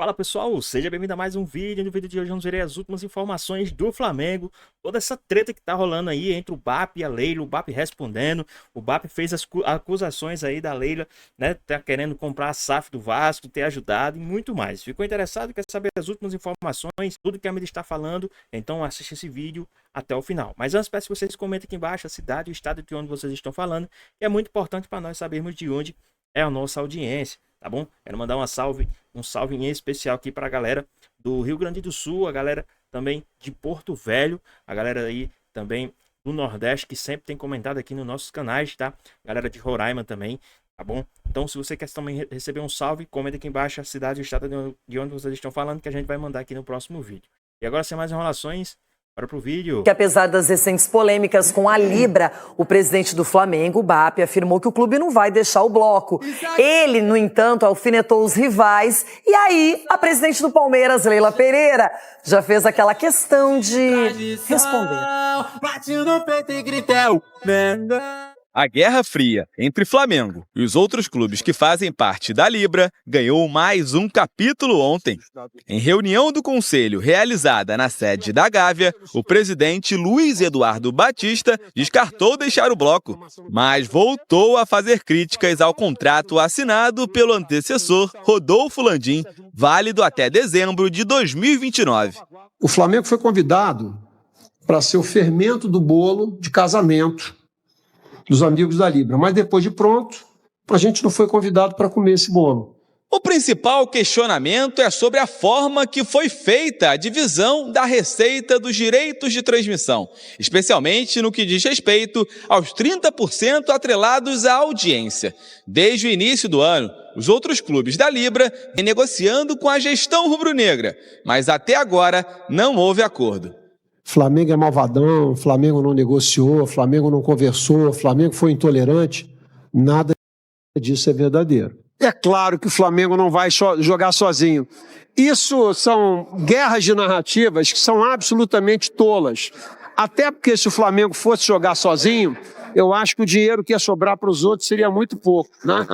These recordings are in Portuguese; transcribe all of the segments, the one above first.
Fala pessoal, seja bem-vindo a mais um vídeo. No vídeo de hoje vamos ver as últimas informações do Flamengo. Toda essa treta que tá rolando aí entre o BAP e a Leila, o BAP respondendo. O BAP fez as acusações aí da Leila, né? Tá querendo comprar a SAF do Vasco, ter ajudado e muito mais. Ficou interessado, quer saber as últimas informações, tudo que a mídia está falando? Então assiste esse vídeo até o final. Mas antes, peço que vocês comentem aqui embaixo a cidade e o estado de onde vocês estão falando, que é muito importante para nós sabermos de onde é a nossa audiência. Tá bom? Quero mandar um salve em especial aqui para a galera do Rio Grande do Sul, a galera também de Porto Velho, a galera aí também do Nordeste que sempre tem comentado aqui nos nossos canais, tá? Galera de Roraima também, tá bom? Então, se você quer também receber um salve, comenta aqui embaixo a cidade e o estado de onde vocês estão falando, que a gente vai mandar aqui no próximo vídeo. E agora, sem mais enrolações, bora pro vídeo. Que apesar das recentes polêmicas com a Libra, o presidente do Flamengo, o BAP, afirmou que o clube não vai deixar o bloco. Ele, no entanto, alfinetou os rivais. E aí, a presidente do Palmeiras, Leila Pereira, já fez aquela questão de responder. A Guerra Fria entre Flamengo e os outros clubes que fazem parte da Libra ganhou mais um capítulo ontem. Em reunião do Conselho realizada na sede da Gávea, o presidente Luiz Eduardo Batista descartou deixar o bloco, mas voltou a fazer críticas ao contrato assinado pelo antecessor Rodolfo Landim, válido até dezembro de 2029. O Flamengo foi convidado para ser o fermento do bolo de casamento dos amigos da Libra, mas depois de pronto, a gente não foi convidado para comer esse bolo. O principal questionamento é sobre a forma que foi feita a divisão da receita dos direitos de transmissão, especialmente no que diz respeito aos 30% atrelados à audiência. Desde o início do ano, os outros clubes da Libra vêm negociando com a gestão rubro-negra, mas até agora não houve acordo. Flamengo é malvadão, Flamengo não negociou, Flamengo não conversou, Flamengo foi intolerante. Nada disso é verdadeiro. É claro que o Flamengo não vai jogar sozinho. Isso são guerras de narrativas que são absolutamente tolas. Até porque se o Flamengo fosse jogar sozinho, eu acho que o dinheiro que ia sobrar para os outros seria muito pouco, né?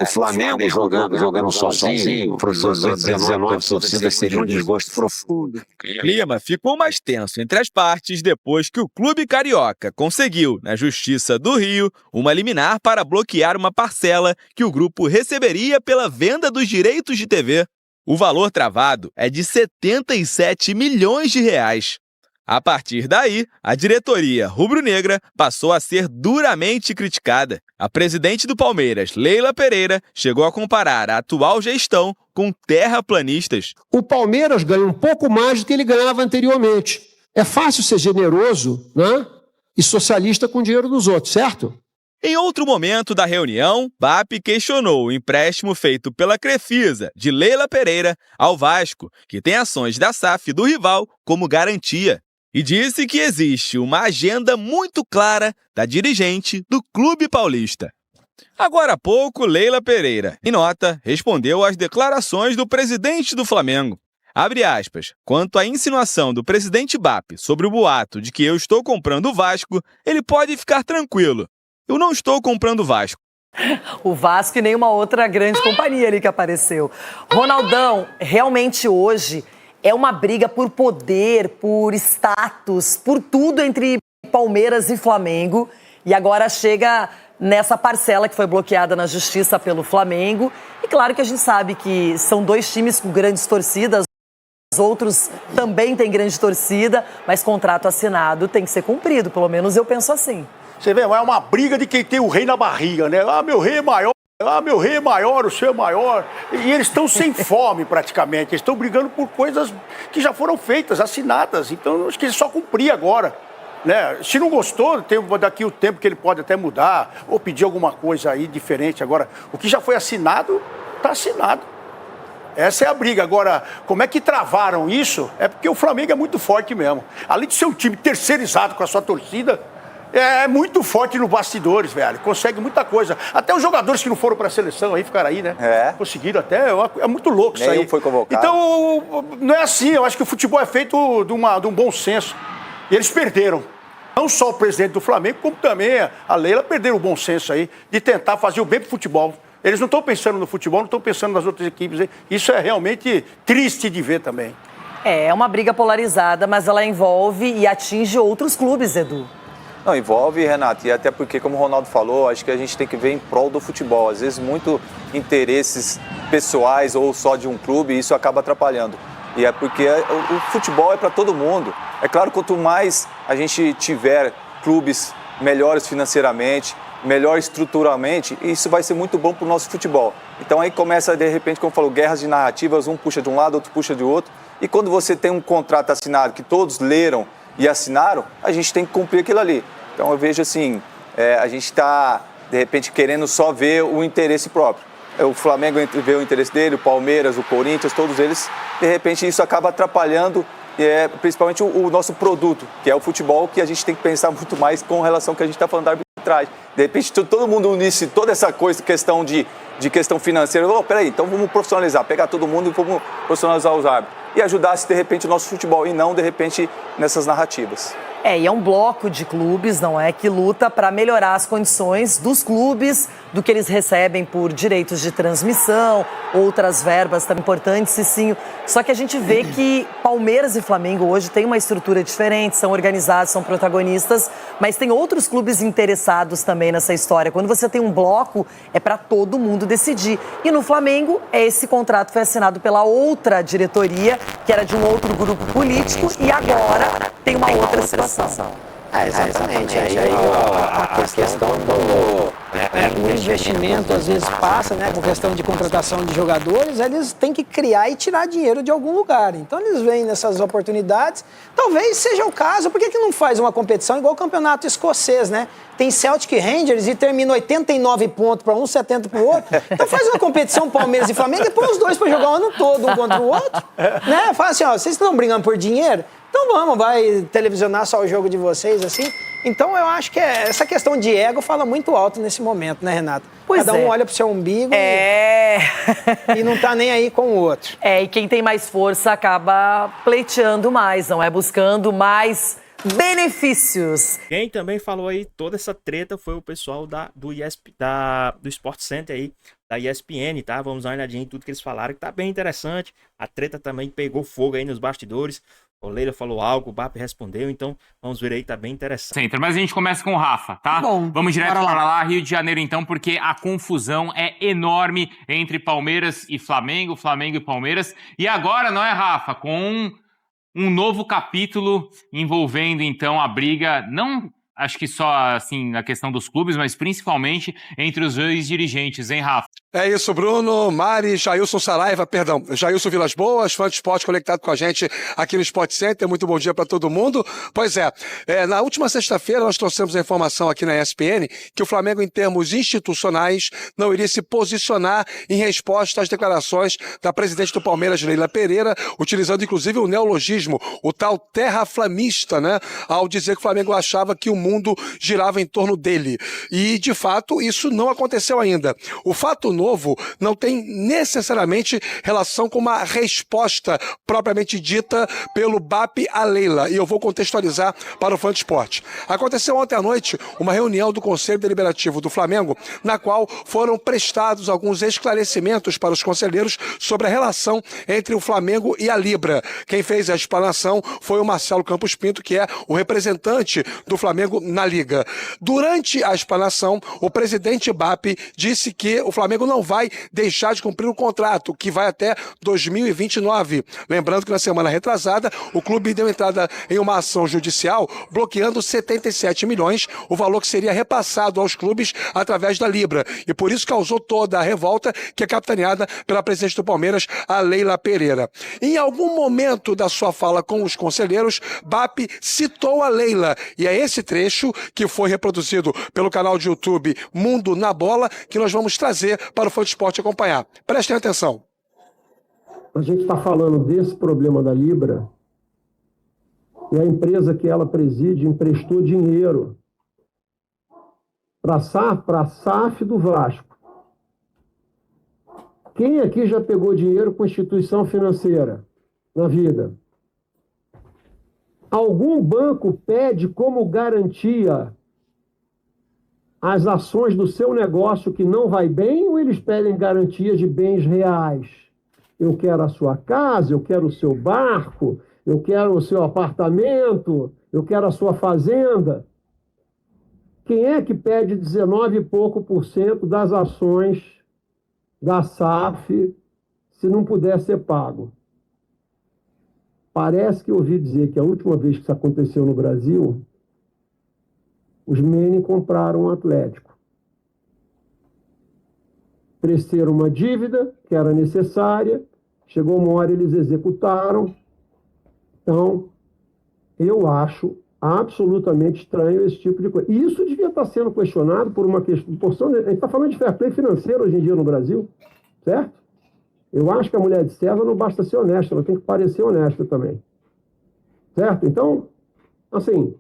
O Flamengo jogando sozinho, para os 19 torcidas seria um desgosto profundo. O clima ficou mais tenso entre as partes depois que o clube carioca conseguiu, na Justiça do Rio, uma liminar para bloquear uma parcela que o grupo receberia pela venda dos direitos de TV. O valor travado é de 77 milhões de reais. A partir daí, a diretoria rubro-negra passou a ser duramente criticada. A presidente do Palmeiras, Leila Pereira, chegou a comparar a atual gestão com terraplanistas. O Palmeiras ganha um pouco mais do que ele ganhava anteriormente. É fácil ser generoso, né? E socialista com o dinheiro dos outros, certo? Em outro momento da reunião, BAP questionou o empréstimo feito pela Crefisa, de Leila Pereira, ao Vasco, que tem ações da SAF do rival como garantia. E disse que existe uma agenda muito clara da dirigente do Clube Paulista. Agora há pouco, Leila Pereira, em nota, respondeu às declarações do presidente do Flamengo. Abre aspas, quanto à insinuação do presidente BAP sobre o boato de que eu estou comprando o Vasco, ele pode ficar tranquilo. Eu não estou comprando o Vasco. O Vasco e nenhuma outra grande companhia ali que apareceu. Ronaldão, realmente hoje é uma briga por poder, por status, por tudo entre Palmeiras e Flamengo. E agora chega nessa parcela que foi bloqueada na justiça pelo Flamengo. E claro que a gente sabe que são dois times com grandes torcidas, os outros também têm grande torcida, mas contrato assinado tem que ser cumprido, pelo menos eu penso assim. Você vê, é uma briga de quem tem o rei na barriga, né? Ah, meu rei é maior. Ah, meu rei é maior, o seu é maior. E eles estão sem fome, praticamente. Eles estão brigando por coisas que já foram feitas, assinadas. Então, acho que eles só cumprir agora. Né? Se não gostou, daqui o tempo que ele pode até mudar ou pedir alguma coisa aí diferente. Agora, o que já foi assinado, está assinado. Essa é a briga. Agora, como é que travaram isso? É porque o Flamengo é muito forte mesmo. Além de ser um time terceirizado com a sua torcida, é muito forte no bastidores, velho. Consegue muita coisa. Até os jogadores que não foram para a seleção aí ficaram aí, né? Conseguiram até. É muito louco isso aí. Nenhum foi convocado. Então, não é assim. Eu acho que o futebol é feito de um bom senso. E eles perderam. Não só o presidente do Flamengo, como também a Leila perderam o bom senso aí de tentar fazer o bem pro futebol. Eles não estão pensando no futebol, não estão pensando nas outras equipes. Isso é realmente triste de ver também. É uma briga polarizada, mas ela envolve e atinge outros clubes, Edu. Não, envolve, Renato, e até porque, como o Ronaldo falou, acho que a gente tem que ver em prol do futebol. Às vezes, muito interesses pessoais ou só de um clube, isso acaba atrapalhando. E é porque o futebol é para todo mundo. É claro, quanto mais a gente tiver clubes melhores financeiramente, melhor estruturalmente, isso vai ser muito bom para o nosso futebol. Então aí começa, de repente, como eu falo, guerras de narrativas, um puxa de um lado, outro puxa de outro. E quando você tem um contrato assinado que todos leram e assinaram, a gente tem que cumprir aquilo ali. Então eu vejo assim, a gente está, de repente, querendo só ver o interesse próprio. O Flamengo vê o interesse dele, o Palmeiras, o Corinthians, todos eles, de repente isso acaba atrapalhando principalmente o nosso produto, que é o futebol, que a gente tem que pensar muito mais com relação ao que a gente está falando da arbitragem. De repente todo mundo unisse toda essa coisa, questão de questão financeira. Peraí, então vamos profissionalizar, pegar todo mundo e vamos profissionalizar os árbitros. E ajudasse, de repente, o nosso futebol e não, de repente, nessas narrativas. E é um bloco de clubes, não é, que luta para melhorar as condições dos clubes, do que eles recebem por direitos de transmissão, outras verbas também importantes, Cicinho. Só que a gente vê que Palmeiras e Flamengo hoje têm uma estrutura diferente, são organizados, são protagonistas, mas tem outros clubes interessados também nessa história. Quando você tem um bloco, é para todo mundo decidir. E no Flamengo, esse contrato foi assinado pela outra diretoria, que era de um outro grupo político, e agora tem uma outra situação. Exatamente. Aí a questão do investimento às vezes passa, né, por questão de contratação de jogadores, eles têm que criar e tirar dinheiro de algum lugar. Então eles veem nessas oportunidades. Talvez seja o caso, por que não faz uma competição igual o campeonato escocês, né? Tem Celtic e Rangers e termina 89 pontos para um, 70 para o outro. Então faz uma competição Palmeiras e Flamengo e põe os dois para jogar o ano todo, um contra o outro. Né? Fala assim, vocês estão brigando por dinheiro? Então vamos, vai televisionar só o jogo de vocês, assim. Então eu acho que essa questão de ego fala muito alto nesse momento, né, Renata? Cada um olha pro seu umbigo e não tá nem aí com o outro. E quem tem mais força acaba pleiteando mais, não é? Buscando mais benefícios. Quem também falou aí toda essa treta foi o pessoal do Sport Center aí, da ESPN, tá? Vamos dar uma olhadinha em tudo que eles falaram, que tá bem interessante. A treta também pegou fogo aí nos bastidores. O Leila falou algo, o BAP respondeu, então vamos ver aí, tá bem interessante. Mas a gente começa com o Rafa, tá? Bom, vamos direto para lá, Rio de Janeiro então, porque a confusão é enorme entre Palmeiras e Flamengo, Flamengo e Palmeiras. E agora, não é, Rafa? Com um novo capítulo envolvendo então a briga, não acho que só assim na questão dos clubes, mas principalmente entre os dois dirigentes, hein, Rafa? É isso, Bruno, Mari, Jailson Saraiva, Jailson Vilas Boas, fã de esporte conectado com a gente aqui no Sport Center. Muito bom dia para todo mundo. Pois na última sexta-feira nós trouxemos a informação aqui na ESPN que o Flamengo, em termos institucionais, não iria se posicionar em resposta às declarações da presidente do Palmeiras, Leila Pereira, utilizando inclusive o neologismo, o tal terraflamista, né, ao dizer que o Flamengo achava que o mundo girava em torno dele. E, de fato, isso não aconteceu ainda. O fato novo não tem necessariamente relação com uma resposta propriamente dita pelo BAP a Leila. E eu vou contextualizar para o fã de esporte. Aconteceu ontem à noite uma reunião do Conselho Deliberativo do Flamengo, na qual foram prestados alguns esclarecimentos para os conselheiros sobre a relação entre o Flamengo e a Libra. Quem fez a explanação foi o Marcelo Campos Pinto, que é o representante do Flamengo na Liga. Durante a explanação, o presidente BAP disse que o Flamengo não vai deixar de cumprir o contrato, que vai até 2029. Lembrando que na semana retrasada, o clube deu entrada em uma ação judicial bloqueando 77 milhões, o valor que seria repassado aos clubes através da Libra. E por isso causou toda a revolta que é capitaneada pela presidente do Palmeiras, a Leila Pereira. Em algum momento da sua fala com os conselheiros, BAP citou a Leila. E é esse trecho que foi reproduzido pelo canal de YouTube Mundo na Bola que nós vamos trazer para o fã de esporte acompanhar. Prestem atenção. A gente está falando desse problema da Libra e a empresa que ela preside emprestou dinheiro para a SAF do Vasco. Quem aqui já pegou dinheiro com instituição financeira na vida? Algum banco pede como garantia as ações do seu negócio que não vai bem ou eles pedem garantia de bens reais? Eu quero a sua casa, eu quero o seu barco, eu quero o seu apartamento, eu quero a sua fazenda. Quem é que pede 19 e pouco por cento das ações da SAF se não puder ser pago? Parece que eu ouvi dizer que a última vez que isso aconteceu no Brasil, os Menem compraram um Atlético. Cresceram uma dívida que era necessária, chegou uma hora eles executaram. Então, eu acho absolutamente estranho esse tipo de coisa. E isso devia estar sendo questionado por uma porção... A gente está falando de fair play financeiro hoje em dia no Brasil, certo? Eu acho que a mulher de César não basta ser honesta, ela tem que parecer honesta também. Certo? Então, assim,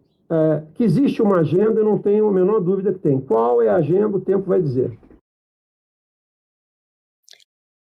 que existe uma agenda, eu não tenho a menor dúvida que tem. Qual é a agenda, o tempo vai dizer.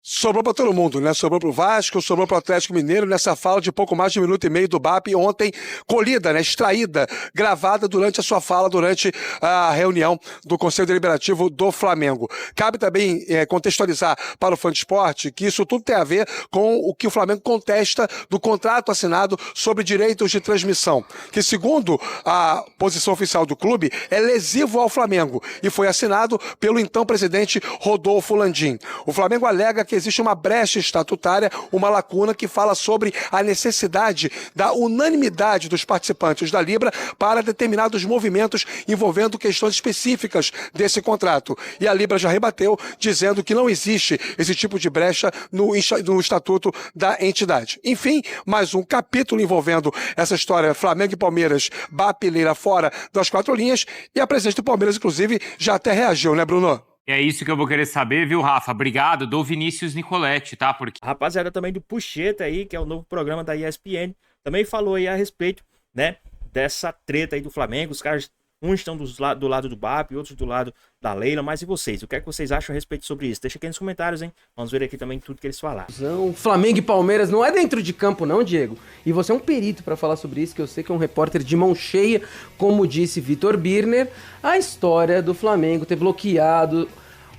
Sobrou para todo mundo, né? Sobrou para o Vasco, sobrou para o Atlético Mineiro nessa fala de pouco mais de 1 minuto e meio do BAP ontem, colhida, né? Extraída, gravada durante a sua fala, durante a reunião do Conselho Deliberativo do Flamengo. Cabe também contextualizar para o fã de esporte que isso tudo tem a ver com o que o Flamengo contesta do contrato assinado sobre direitos de transmissão, que segundo a posição oficial do clube é lesivo ao Flamengo e foi assinado pelo então presidente Rodolfo Landim. O Flamengo alega que existe uma brecha estatutária, uma lacuna que fala sobre a necessidade da unanimidade dos participantes da Libra para determinados movimentos envolvendo questões específicas desse contrato. E a Libra já rebateu, dizendo que não existe esse tipo de brecha no estatuto da entidade. Enfim, mais um capítulo envolvendo essa história Flamengo e Palmeiras, BAP e Leila fora das 4 linhas, e a presidente do Palmeiras, inclusive, já até reagiu, né, Bruno? É isso que eu vou querer saber, viu, Rafa? Obrigado, do Vinícius Nicoletti, tá? Porque... A rapaziada também do Puxeta aí, que é o novo programa da ESPN, também falou aí a respeito, né, dessa treta aí do Flamengo. Os caras, uns estão do lado do BAP, outros do lado da Leila, mas e vocês? O que é que vocês acham a respeito sobre isso? Deixa aqui nos comentários, hein? Vamos ver aqui também tudo que eles falaram. Flamengo e Palmeiras não é dentro de campo não, Diego. E você é um perito para falar sobre isso, que eu sei que é um repórter de mão cheia, como disse Vitor Birner, a história do Flamengo ter bloqueado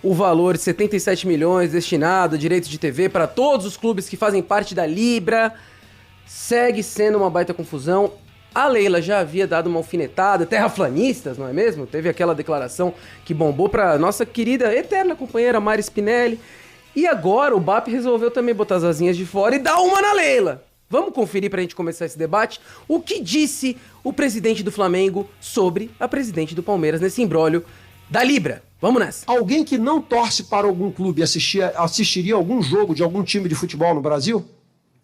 o valor de 77 milhões destinado a direitos de TV para todos os clubes que fazem parte da Libra. Segue sendo uma baita confusão. A Leila já havia dado uma alfinetada, terraplanistas, não é mesmo? Teve aquela declaração que bombou para nossa querida, eterna companheira Mari Spinelli. E agora o BAP resolveu também botar as asinhas de fora e dar uma na Leila. Vamos conferir para a gente começar esse debate o que disse o presidente do Flamengo sobre a presidente do Palmeiras nesse imbróglio da Libra. Vamos nessa. Alguém que não torce para algum clube assistiria algum jogo de algum time de futebol no Brasil?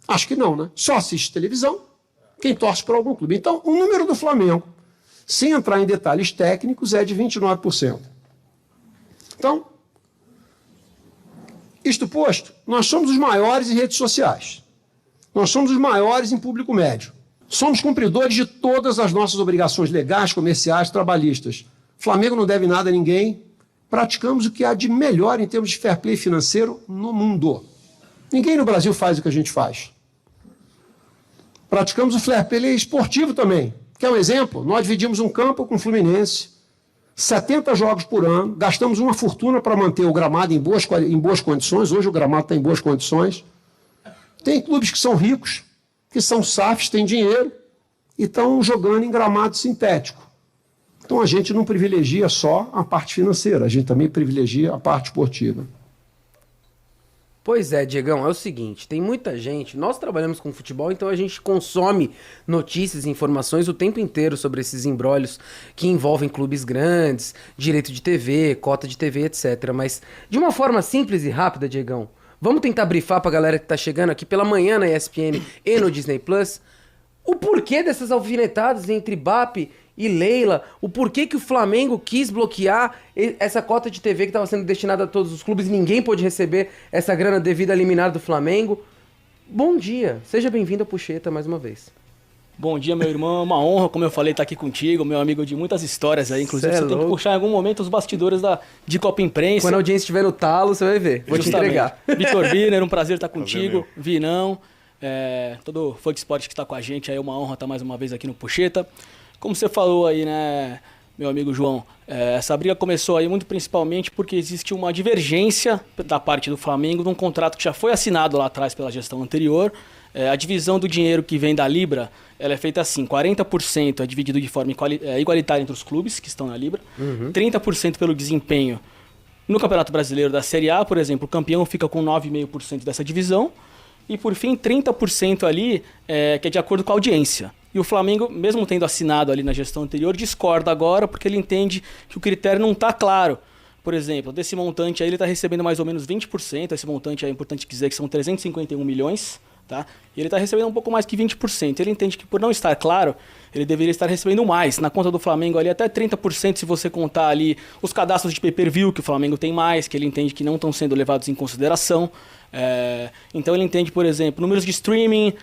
Acho que não, né? Só assiste televisão quem torce para algum clube. Então, o número do Flamengo, sem entrar em detalhes técnicos, é de 29%. Então, isto posto, nós somos os maiores em redes sociais. Nós somos os maiores em público médio. Somos cumpridores de todas as nossas obrigações legais, comerciais, trabalhistas. Flamengo não deve nada a ninguém. Praticamos o que há de melhor em termos de fair play financeiro no mundo. Ninguém no Brasil faz o que a gente faz. Praticamos o fair play esportivo também. Quer um exemplo? Nós dividimos um campo com o Fluminense, 70 jogos por ano, gastamos uma fortuna para manter o gramado em boas condições. Hoje o gramado está em boas condições. Tem clubes que são ricos, que são SAFs, têm dinheiro e estão jogando em gramado sintético. Então a gente não privilegia só a parte financeira, a gente também privilegia a parte esportiva. Pois é, Diegão, é o seguinte, tem muita gente, nós trabalhamos com futebol, então a gente consome notícias e informações o tempo inteiro sobre esses imbróglios que envolvem clubes grandes, direito de TV, cota de TV, etc. Mas de uma forma simples e rápida, Diegão, vamos tentar brifar pra galera que tá chegando aqui pela manhã na ESPN e no Disney Plus o porquê dessas alfinetadas entre BAP e Leila, o porquê que o Flamengo quis bloquear essa cota de TV que estava sendo destinada a todos os clubes e ninguém pôde receber essa grana devido à liminar do Flamengo. Bom dia, seja bem-vindo a Puxeta mais uma vez. Bom dia, meu irmão, é uma honra, como eu falei, estar aqui contigo, meu amigo de muitas histórias aí, inclusive você tem que puxar em algum momento os bastidores de Copa Imprensa. Quando a audiência estiver no talo, você vai ver, vou te entregar. Vitor Birner, um prazer estar contigo, Vinão, todo fã de esporte que está com a gente, aí é uma honra estar mais uma vez aqui no Puxeta. Como você falou aí, né, meu amigo João, essa briga começou aí muito principalmente porque existe uma divergência da parte do Flamengo num contrato que já foi assinado lá atrás pela gestão anterior. A divisão do dinheiro que vem da Libra, ela é feita assim, 40% é dividido de forma igualitária entre os clubes que estão na Libra, 30% pelo desempenho no Campeonato Brasileiro da Série A, por exemplo, o campeão fica com 9,5% dessa divisão, e por fim 30% ali que é de acordo com a audiência. E o Flamengo, mesmo tendo assinado ali na gestão anterior, discorda agora porque ele entende que o critério não está claro. Por exemplo, desse montante aí ele está recebendo mais ou menos 20%, esse montante é importante dizer que são 351 milhões, tá? E ele está recebendo um pouco mais que 20%. Ele entende que por não estar claro, ele deveria estar recebendo mais. Na conta do Flamengo ali até 30% se você contar ali os cadastros de pay-per-view que o Flamengo tem mais, que ele entende que não estão sendo levados em consideração. Então ele entende, por exemplo, números de streaming,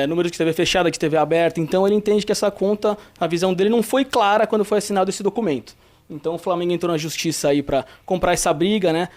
números de TV fechada, de TV aberta. Então ele entende que essa conta, a visão dele não foi clara quando foi assinado esse documento. Então o Flamengo entrou na justiça aí para comprar essa briga, né?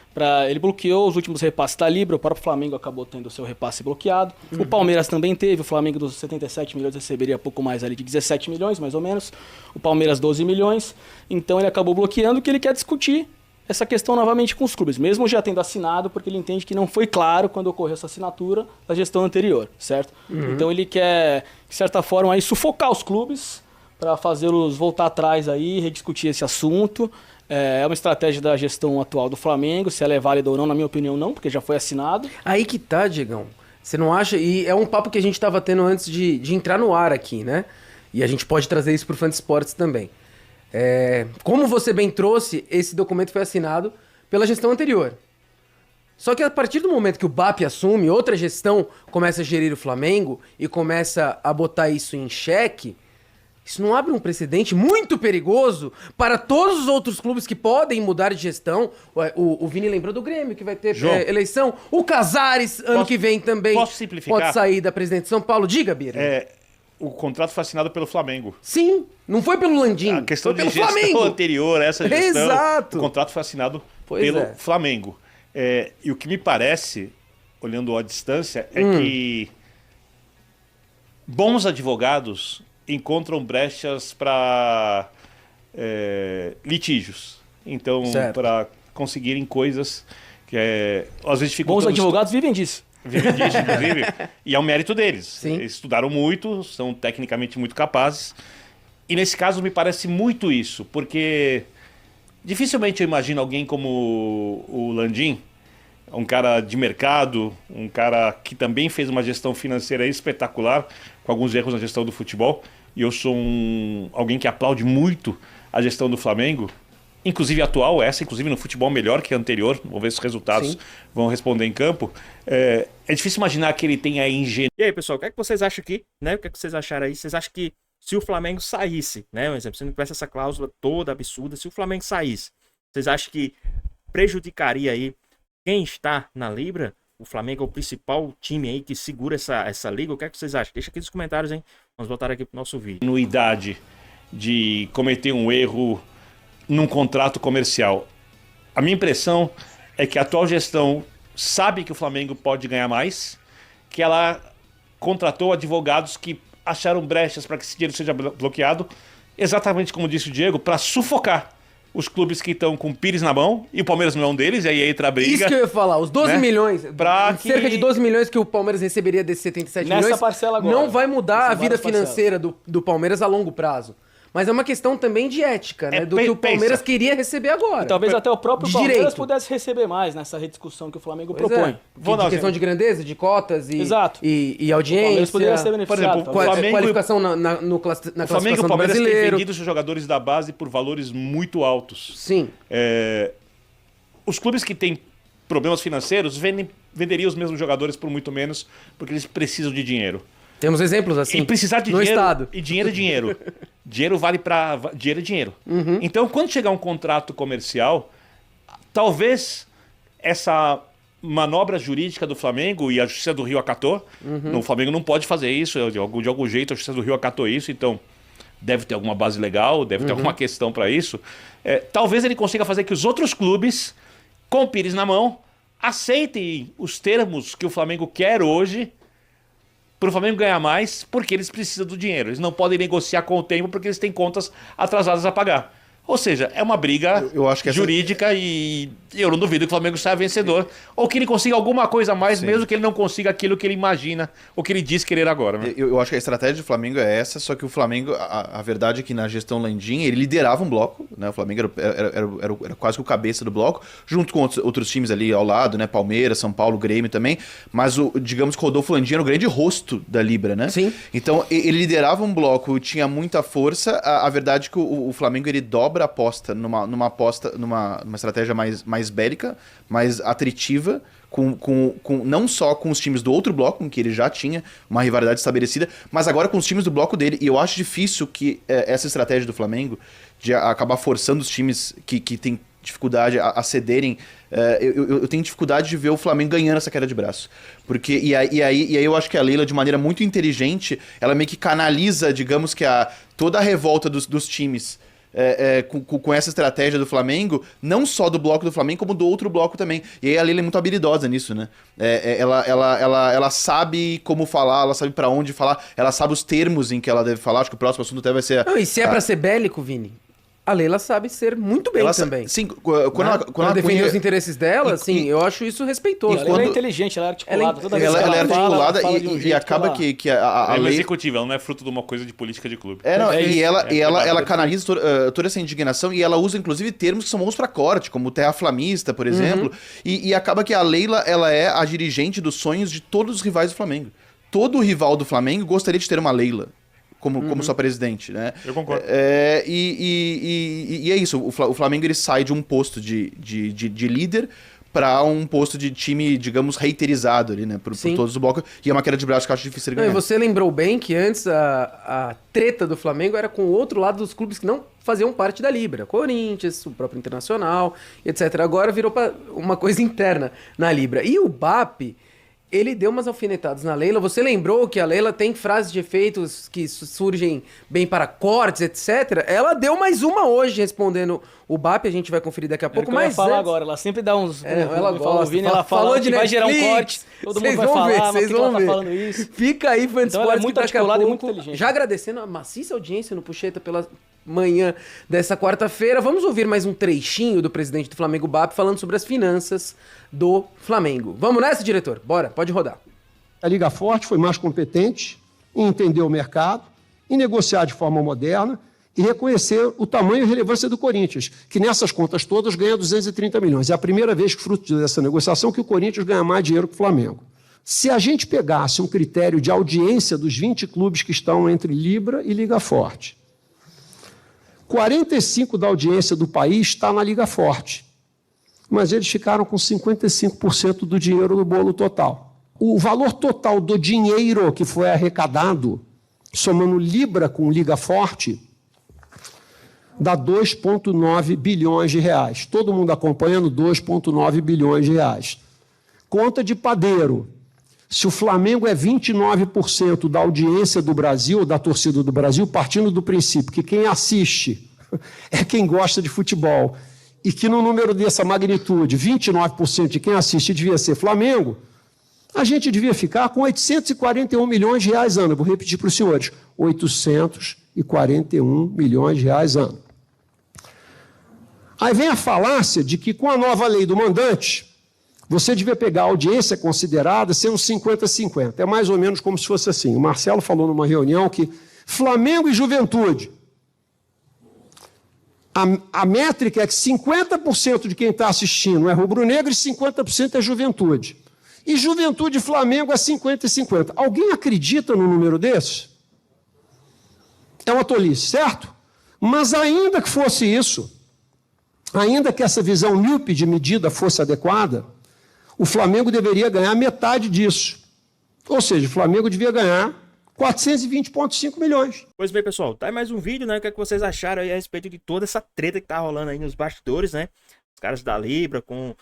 Ele bloqueou os últimos repasses da Libra, o próprio Flamengo acabou tendo o seu repasse bloqueado. O Palmeiras também teve, o Flamengo dos 77 milhões receberia pouco mais ali de 17 milhões, mais ou menos. O Palmeiras 12 milhões. Então ele acabou bloqueando, que ele quer discutir essa questão novamente com os clubes, mesmo já tendo assinado, porque ele entende que não foi claro quando ocorreu essa assinatura da gestão anterior, certo? Então ele quer, de certa forma, aí, sufocar os clubes para fazê-los voltar atrás aí, rediscutir esse assunto. É uma estratégia da gestão atual do Flamengo, se ela é válida ou não, na minha opinião não, porque já foi assinado. Aí que tá, Diegão. Você não acha? E é um papo que a gente tava tendo antes de entrar no ar aqui, né? E a gente pode trazer isso pro Fã de Esportes também. Como você bem trouxe, esse documento foi assinado pela gestão anterior. Só que a partir do momento que o BAP assume, outra gestão começa a gerir o Flamengo e começa a botar isso em xeque, isso não abre um precedente muito perigoso para todos os outros clubes que podem mudar de gestão? O Vini lembrou do Grêmio, que vai ter eleição. O Casares, ano que vem também, posso simplificar? pode sair da presidente de São Paulo. Diga, Bira. O contrato foi assinado pelo Flamengo. Sim, não foi pelo Landim. A questão foi pelo de gestão Flamengo anterior, essa gestão, Exato. O contrato foi assinado pelo Flamengo. E o que me parece, olhando à distância, é que bons advogados encontram brechas para litígios. Então, para conseguirem coisas que às vezes ficam... Bons advogados vivem disso. Vivem disso, inclusive. E é um mérito deles. Sim. Eles estudaram muito, são tecnicamente muito capazes. E nesse caso me parece muito isso, porque dificilmente eu imagino alguém como o Landim, um cara de mercado, um cara que também fez uma gestão financeira espetacular, com alguns erros na gestão do futebol, e eu sou alguém que aplaude muito a gestão do Flamengo, inclusive atual, inclusive no futebol melhor que a anterior, vamos ver se os resultados vão responder em campo. É difícil imaginar que ele tenha engenharia. E aí, pessoal, o que é que vocês acham aqui, né? O que é que vocês acharam aí? Vocês acham que se o Flamengo saísse, né? Um exemplo, se não tivesse essa cláusula toda absurda, se o Flamengo saísse, vocês acham que prejudicaria aí quem está na Libra? O Flamengo é o principal time aí que segura essa liga. O que é que vocês acham? Deixa aqui nos comentários, hein? Vamos voltar aqui pro nosso vídeo. Anuidade de cometer um erro num contrato comercial. A minha impressão é que a atual gestão sabe que o Flamengo pode ganhar mais, que ela contratou advogados que acharam brechas para que esse dinheiro seja bloqueado, exatamente como disse o Diego, para sufocar os clubes que estão com o Pires na mão, e o Palmeiras não é um deles, e aí entra a briga. Isso que eu ia falar, os 12 milhões, cerca de 12 milhões que o Palmeiras receberia desses 77 Nessa milhões, parcela agora, não vai mudar a vida parcela. financeira do Palmeiras a longo prazo. Mas é uma questão também de ética, né? Do que o Palmeiras queria receber agora. E talvez até o próprio De Palmeiras direito. pudesse receber mais nessa rediscussão que o Flamengo Pois propõe. De questão de grandeza, de cotas e, Exato. e O Palmeiras audiência. poderia ser beneficiado. exemplo, o Flamengo qualificação na O Flamengo e classificação o do Palmeiras têm brasileiro. vendido seus jogadores da base por valores muito altos. Sim. Os clubes que têm problemas financeiros venderiam os mesmos jogadores por muito menos, porque eles precisam de dinheiro. Temos exemplos assim. E precisar de no dinheiro. estado. E dinheiro é dinheiro. Dinheiro vale para. Dinheiro é dinheiro. Então, quando chegar um contrato comercial, talvez essa manobra jurídica do Flamengo, e a Justiça do Rio acatou, o Flamengo não pode fazer isso, de algum jeito a Justiça do Rio acatou isso, então deve ter alguma base legal, deve ter alguma questão para isso. Talvez ele consiga fazer que os outros clubes, com o Pires na mão, aceitem os termos que o Flamengo quer hoje, para o Flamengo ganhar mais, porque eles precisam do dinheiro. Eles não podem negociar com o tempo porque eles têm contas atrasadas a pagar. Ou seja, é uma briga Eu acho que jurídica e eu não duvido que o Flamengo saia vencedor. Ou que ele consiga alguma coisa a mais, Sim. mesmo que ele não consiga aquilo que ele imagina ou que ele diz querer agora. Né? Eu acho que a estratégia do Flamengo é essa, só que o Flamengo, a verdade é que na gestão Landim, ele liderava um bloco, né? O Flamengo era quase que o cabeça do bloco, junto com outros times ali ao lado, né? Palmeiras, São Paulo, Grêmio também, mas digamos que o Rodolfo Landim era o grande rosto da Libra, né? Sim. Então ele liderava um bloco, tinha muita força, a verdade é que o Flamengo ele dobra a aposta numa estratégia mais bélica, mais atritiva, não só com os times do outro bloco, em que ele já tinha uma rivalidade estabelecida, mas agora com os times do bloco dele. E eu acho difícil que essa estratégia do Flamengo, de acabar forçando os times que têm dificuldade a cederem, eu tenho dificuldade de ver o Flamengo ganhando essa queda de braço. Porque, e aí eu acho que a Leila, de maneira muito inteligente, ela meio que canaliza, digamos que toda a revolta dos times com essa estratégia do Flamengo, não só do bloco do Flamengo, como do outro bloco também. E aí a Leila é muito habilidosa nisso, né? Ela sabe como falar, ela sabe pra onde falar, ela sabe os termos em que ela deve falar. Acho que o próximo assunto até vai ser... Não, e se é pra ser bélico, Vini, a Leila sabe ser muito bem também. Sim, quando ela defender os interesses dela, sim, eu acho isso respeitoso. Ela é inteligente, ela é articulada. Toda vez ela que é articulada fala de um e jeito acaba ela... que a Ela é lei... executiva, ela não é fruto de uma coisa de política de clube. E ela verdade. canaliza toda essa indignação e ela usa, inclusive, termos que são bons pra corte, como terraflamista, por exemplo. E acaba que a Leila, ela é a dirigente dos sonhos de todos os rivais do Flamengo. Todo rival do Flamengo gostaria de ter uma Leila como sua presidente, né? Eu concordo. E é isso, o Flamengo ele sai de um posto de líder para um posto de time, digamos, reiterizado ali, né? Por todos os blocos. E é uma queda de braço que eu acho difícil de ganhar. E você lembrou bem que antes a treta do Flamengo era com o outro lado dos clubes que não faziam parte da Libra. Corinthians, o próprio Internacional, etc. Agora virou uma coisa interna na Libra. E o BAP... ele deu umas alfinetadas na Leila. Você lembrou que a Leila tem frases de efeitos que surgem bem para cortes, etc. Ela deu mais uma hoje respondendo o BAP, a gente vai conferir daqui a pouco. Mas mas falar agora, ela sempre dá uns... ela gosta. Vini, ela falou que vai gerar um corte, todo mundo vai falar, mas por que ela tá falando isso? Fica aí, fã de Então ela é esportes, muito que daqui a articulada e pouco, muito inteligente. já agradecendo a maciça audiência no Puxeta pela manhã dessa quarta-feira, vamos ouvir mais um trechinho do presidente do Flamengo, BAP, falando sobre as finanças do Flamengo. Vamos nessa, diretor? Bora, pode rodar. A Liga Forte foi mais competente em entender o mercado, em negociar de forma moderna e reconhecer o tamanho e relevância do Corinthians, que nessas contas todas ganha 230 milhões. É a primeira vez, fruto dessa negociação, que o Corinthians ganha mais dinheiro que o Flamengo. Se a gente pegasse um critério de audiência dos 20 clubes que estão entre Libra e Liga Forte, 45% da audiência do país está na Liga Forte, mas eles ficaram com 55% do dinheiro no bolo total. O valor total do dinheiro que foi arrecadado, somando Libra com Liga Forte, dá 2,9 bilhões de reais. Todo mundo acompanhando 2,9 bilhões de reais. Conta de padeiro. Se o Flamengo é 29% da audiência do Brasil, da torcida do Brasil, partindo do princípio que quem assiste é quem gosta de futebol, e que no número dessa magnitude, 29% de quem assiste devia ser Flamengo, a gente devia ficar com 841 milhões de reais ano. Vou repetir para os senhores, 841 milhões de reais ano. Aí vem a falácia de que com a nova lei do mandante, você devia pegar a audiência considerada sendo 50-50. É mais ou menos como se fosse assim. O Marcelo falou numa reunião que Flamengo e Juventude, a métrica é que 50% de quem está assistindo é rubro-negro e 50% é Juventude. E Juventude e Flamengo é 50-50. Alguém acredita num número desse? É uma tolice, certo? Mas ainda que fosse isso, ainda que essa visão míope de medida fosse adequada, o Flamengo deveria ganhar metade disso. Ou seja, o Flamengo devia ganhar 420,5 milhões. Pois bem, pessoal, tá aí mais um vídeo, né? O que é que vocês acharam aí a respeito de toda essa treta que tá rolando aí nos bastidores, né? Os caras da Libra com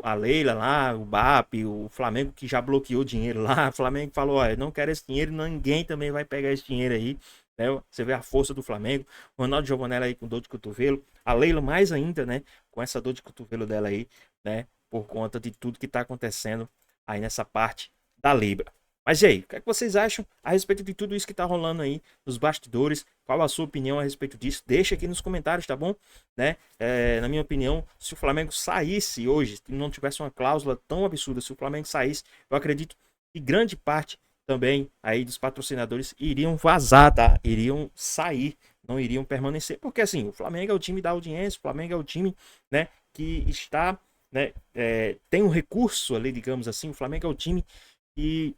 a Leila lá, o BAP, o Flamengo que já bloqueou dinheiro lá. O Flamengo falou, olha, não quero esse dinheiro, ninguém também vai pegar esse dinheiro aí. Né? Você vê a força do Flamengo. O Ronaldo Giovanella aí com dor de cotovelo. A Leila mais ainda, né? Com essa dor de cotovelo dela aí, né? Por conta de tudo que tá acontecendo aí nessa parte da Libra. Mas e aí, o que é que vocês acham a respeito de tudo isso que tá rolando aí nos bastidores? Qual a sua opinião a respeito disso? Deixa aqui nos comentários, tá bom? Né? Na minha opinião, se o Flamengo saísse hoje, se não tivesse uma cláusula tão absurda, se o Flamengo saísse, eu acredito que grande parte também aí dos patrocinadores iriam vazar, tá? Iriam sair, não iriam permanecer. Porque assim, o Flamengo é o time da audiência, o Flamengo é o time, né, que está, né, tem um recurso ali, digamos assim, o Flamengo é o time que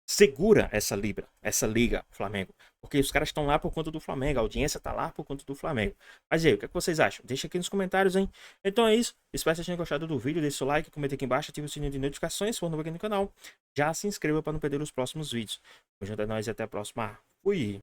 segura essa liga, Flamengo. Porque os caras estão lá por conta do Flamengo, a audiência tá lá por conta do Flamengo. Mas e aí, o que é que vocês acham? Deixa aqui nos comentários, hein? Então é isso. Espero que vocês tenham gostado do vídeo. Deixe seu like, comenta aqui embaixo, ative o sininho de notificações. Se for novo aqui no canal, já se inscreva para não perder os próximos vídeos. Hoje é nóis e até a próxima. Fui!